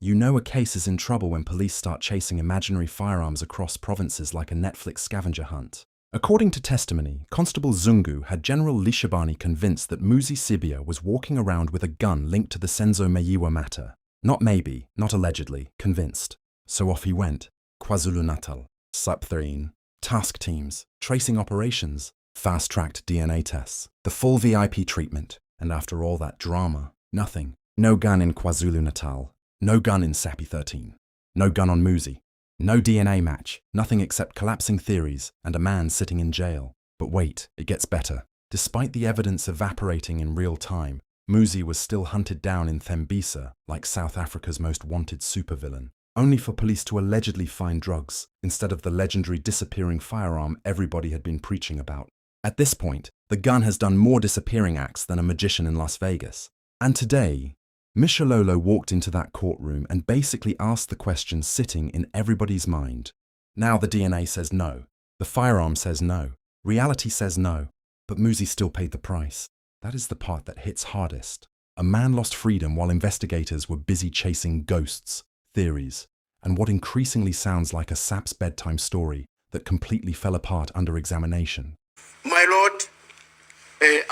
You know a case is in trouble when police start chasing imaginary firearms across provinces like a Netflix scavenger hunt. According to testimony, Constable Zungu had General Lishabani convinced that Muzi Sibia was walking around with a gun linked to the Senzo Mayiwa matter. Not maybe, not allegedly, convinced. So off he went. KwaZulu-Natal, SUP13, task teams, tracing operations, fast-tracked DNA tests, the full VIP treatment, and after all that drama, nothing. No gun in KwaZulu-Natal, no gun in SAPI-13, no gun on Muzi, no DNA match, nothing except collapsing theories and a man sitting in jail. But wait, it gets better. Despite the evidence evaporating in real time, Muzi was still hunted down in Thembisa like South Africa's most wanted supervillain, only for police to allegedly find drugs instead of the legendary disappearing firearm everybody had been preaching about. At this point, the gun has done more disappearing acts than a magician in Las Vegas. And today, Mishalolo walked into that courtroom and basically asked the question sitting in everybody's mind. Now the DNA says no, the firearm says no, reality says no, but Muzi still paid the price. That is the part that hits hardest. A man lost freedom while investigators were busy chasing ghosts, theories, and what increasingly sounds like a SAP's bedtime story that completely fell apart under examination. My Lord,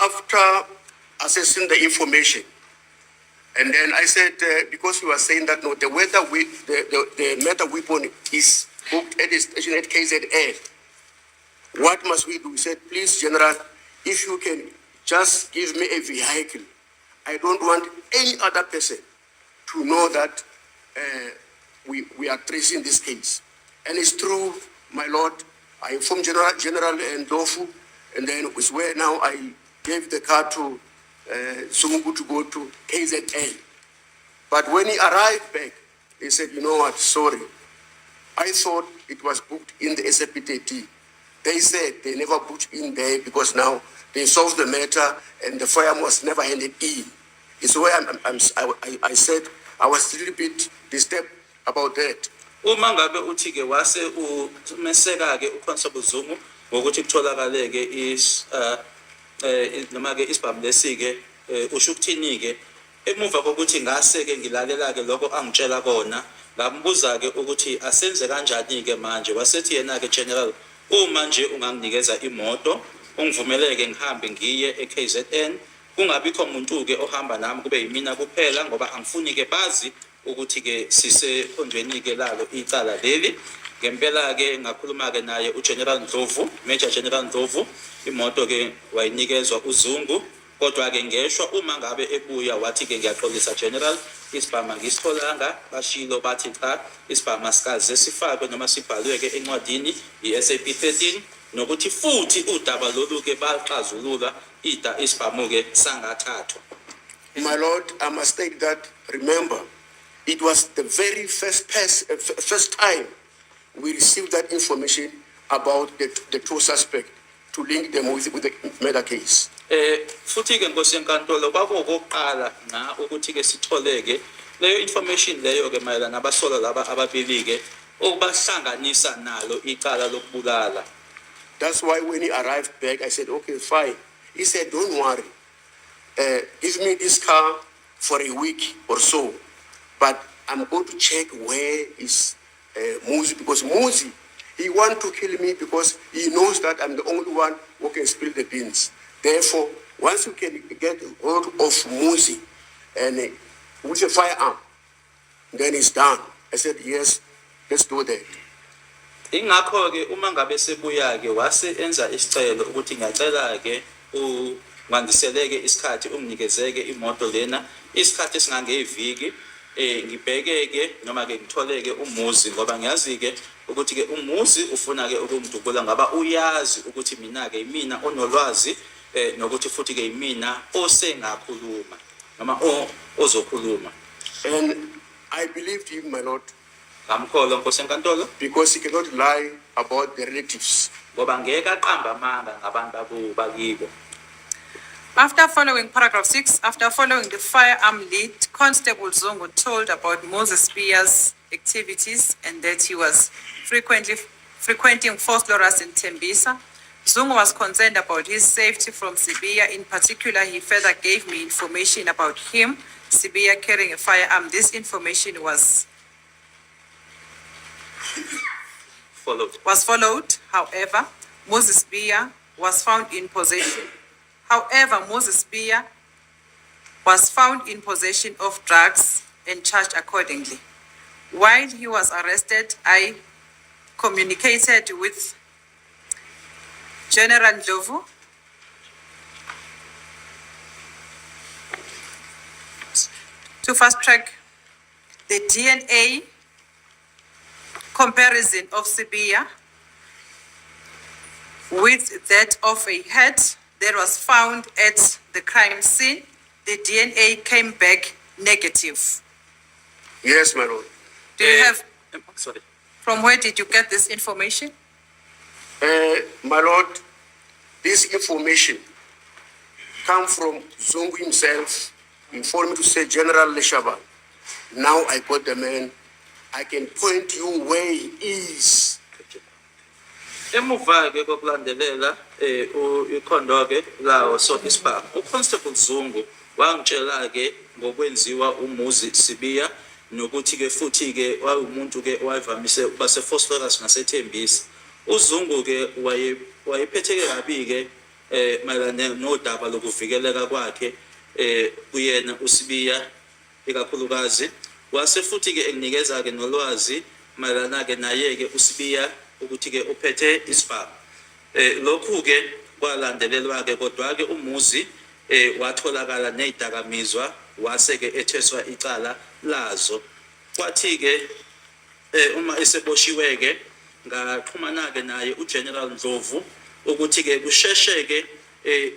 after assessing the information, and then I said, because you were saying that no, the metal weapon is booked at the station at KZN, what must we do? He said, please, General, if you can just give me a vehicle. I don't want any other person to know that we are tracing this case. And it's true, my Lord. I informed General Ndlovu, and then it's where now I gave the car to Zungu to go to KZN. But when he arrived back, he said, you know what, sorry. I thought it was booked in the SAPTT. They said they never put in there because now they solved the matter and the firearm was never handed in. It's why I said I was a little bit disturbed about that. Uma ngabe uthi ke wase umeseka ke uConstable Zungu ngokuthi kutholakale ke noma ke isibhamu lesike usho ukuthini ke emuva kokuthi ngase ke ngilalela ke lokho angitshela kona ngambuza ke ukuthi asenze kanjani ke manje wasethi yena ke General uma nje unganginikeza imoto ungivumeleke ngihambe ngiye eKZN kungabikho umuntu ke ohamba nami kube yimina kuphela ngoba angifuni ke bazi ukuthi ke sisekhondweni ke lalo icala leli ngempela ke ngakhuluma ke naye uGeneral Ndlovu Major General Ndlovu imoto ke wayinikezwa uZungu kodwa ke ngeshwa uma ngabe ebuya wathi ke ngiyaxolisa General isibhama ngisitholanga bashilo bathi cha isibhama sikaze sifakwe noma sibhalwe ke encwadini iSAP13 nokuthi futhi udaba lolu ke baxazulula isibhamu ke sangathathwa. My Lord, I must state that, remember, it was the very first time we received that information about the two suspects to link them with the murder case. Futhi ke Nkosi yenkantolo kwakuokokuqala na ukuthi ke sitholeke leyo information leyo ke mayelana nabasola laba ababili ke okubahlanganisa nalo icala lokubulala. That's why when he arrived back, I said, okay, fine. He said, don't worry. Give me this car for a week or so. But I'm going to check where is Muzi, because Muzi, he wants to kill me because he knows that I'm the only one who can spill the beans. Therefore, once you can get hold of Muzi and with a firearm, then it's done. I said, yes, let's do that. Ingakho ke uma ngabe sebuya ke wase enza isicelo ukuthi ngiyacela ke ungandiseleke isikhathi unginikezeke imoto lena isikhathi singangeviki ngibheke ke noma ke ngitholeke uMuzi ngoba ngiyazi ke ukuthi ke uMuzi ufuna ke ukumdubula ngaba uyazi ukuthi mina ke yimina onolwazi nokuthi futhi ke yimina osengakhuluma noma ozokhuluma. And I believed him, my Lord. Because he cannot lie about the relatives. After following paragraph 6, after following the firearm lead, Constable Zungu told about Moses Spia's activities and that he was frequenting Force Loras in Tembisa. Zungu was concerned about his safety from Sibia. In particular, he further gave me information about him Sibiya carrying a firearm. This information was followed. However, Moses Biya was found in possession. However, Moses Biya was found in possession of drugs and charged accordingly. While he was arrested, I communicated with General Ndlovu to fast track the DNA comparison of Sibiya with that of a head that was found at the crime scene. The DNA came back negative. Yes, my lord. Do you have, Sorry. from where did you get this information? My lord, this information come from Zungu himself. He informed me to say General Leshaba. Now I got the man. I can point you where he is. Emuva ke kokulandelela ikhondo ke lawo so ispa uConstable Zungu wangitshela ke ngokwenziwa uMuzi Sibiya nokuthi ke futhi ke wayumuntu ke wayevamise ukuba sephosphorus naseThembisa. uZungu ke wayephetheke kabi ke mayelana nodaba lokuvikeleka kwakhe kuyena uSibiya ikakhulukazi wase futhi ke enginikeza ke nolwazi mayelana ke naye ke uSibiya ukuthi ke uphethe isibhamu. Lokhu ke kwalandelelwa ke kodwa ke uMuzi watholakala nezidakamizwa wase ke etheswa icala lazo. Kwathi ke uma eseboshiwe ke ngaxhumana ke naye uGeneral Ndlovu ukuthi ke kushesheke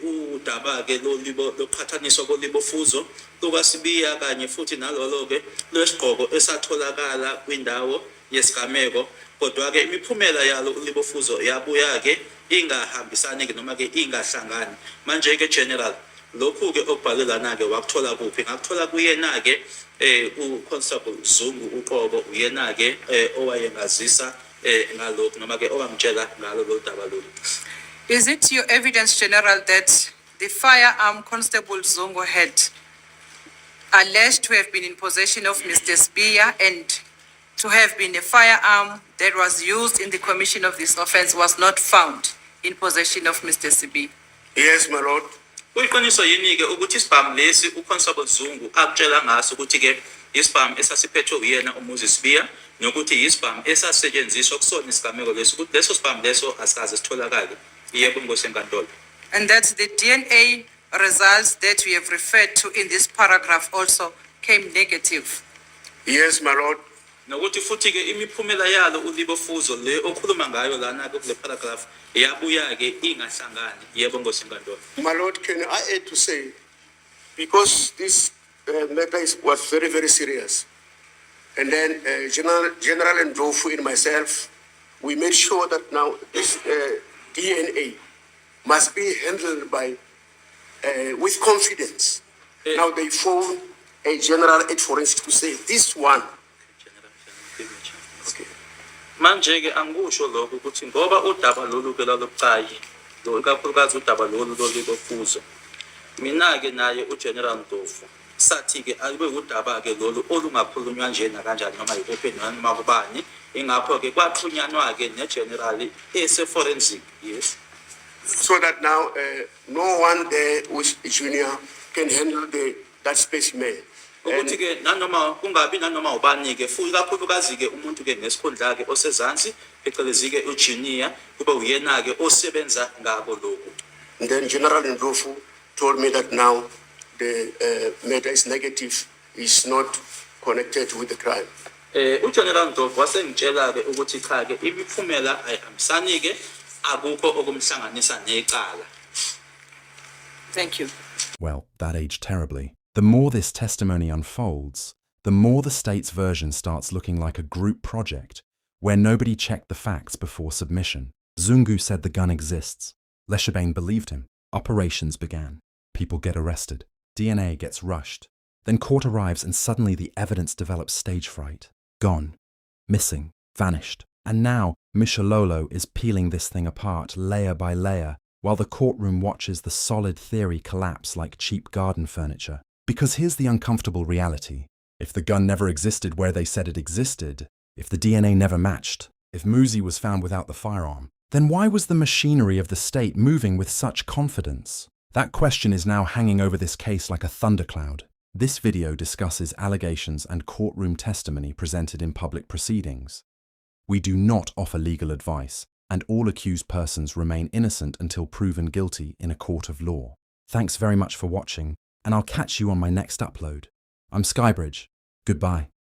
udaba ke loqhathaniswa kolibofuzo lukaSibiya kanye futhi nalolo ke lwesigqoko esatholakala kwindawo yesigameko. Kodwa ke imiphumela yalo ulibofuzo yabuya ke ingahambisani ke noma ke ingahlangani. Manje ke General lokhu ke okubhalelana ke wakuthola kuphi? Ngakuthola kuyena ke uConstable Zungu uqobo uyena ke owayengazisa ngalokho noma ke owamtshela ngalo lo daba lo. Is it your evidence, General, that the firearm Constable Zungu had alleged to have been in possession of Mr. Sibiya and to have been a firearm that was used in the commission of this offense was not found in possession of Mr. Sibiya? Yes, my lord. Kuyiqiniso yini ke ukuthi isibhamu lesi uConstable Zungu akutshela ngaso ukuthi ke isibhamu esasiphethwe uyena uMuzi Sibiya nokuthi isibhamu esasetshenziswa kusona isigameko leso ukuthi leso sibhamu leso asikaze sitholakale? Yebo Nkosi enkantolo. And that the DNA results that we have referred to in this paragraph also came negative? Yes, my lord. Nokuthi futhi ke imiphumela yalo ulibofuzo le okhuluma ngayo lana ke kule paragraph yabuya ke ingahlangani? Yebo Nkosi enkantolo. My lord, can I add to say, because this matter was very, very serious, and then General Ndlovu and myself, we made sure that now this DNA must be handled by with confidence. Now they phone a general at forensics to say this one. Okay. Manje ke angisho lokho ukuthi ngoba udaba lolu ke lalobucayi lo ikakhulukazi udaba lolu lolibofuzo mina ke naye uGeneral Ndlovu sathi ke ayibe udaba ke lolu olungakhulunywa nje na kanjani noma yikuphi noma kubani ingakho ke kwaxhunyanwa ke negeneral forensic. Yes, So that now no one there with junior can handle that specimen. ukuthi ke nanoma kungabi nanoma ubani ke futhi kakhulukazi ke umuntu ke nesikhundla ke osezansi phecelezi ke ujunior kube uyena ke osebenza ngako lokho. And then General Ndlovu told me that now the matter is negative, is not connected with the crime. uGeneral Ndlovu wasengitshela ke ukuthi cha ke imiphumela ayihambisani ke akukho okumhlanganisa necala. Thank you. Well, that aged terribly. The more this testimony unfolds, the more the state's version starts looking like a group project, where nobody checked the facts before submission. Zungu said the gun exists. Leshabane believed him. Operations began. People get arrested. DNA gets rushed. Then court arrives and suddenly the evidence develops stage fright. Gone. Missing. Vanished. And now, Mishalolo is peeling this thing apart layer by layer, while the courtroom watches the solid theory collapse like cheap garden furniture. Because here's the uncomfortable reality. If the gun never existed where they said it existed, if the DNA never matched, if Muzi was found without the firearm, then why was the machinery of the state moving with such confidence? That question is now hanging over this case like a thundercloud. This video discusses allegations and courtroom testimony presented in public proceedings. We do not offer legal advice, and all accused persons remain innocent until proven guilty in a court of law. Thanks very much for watching, and I'll catch you on my next upload. I'm Skybridge. Goodbye.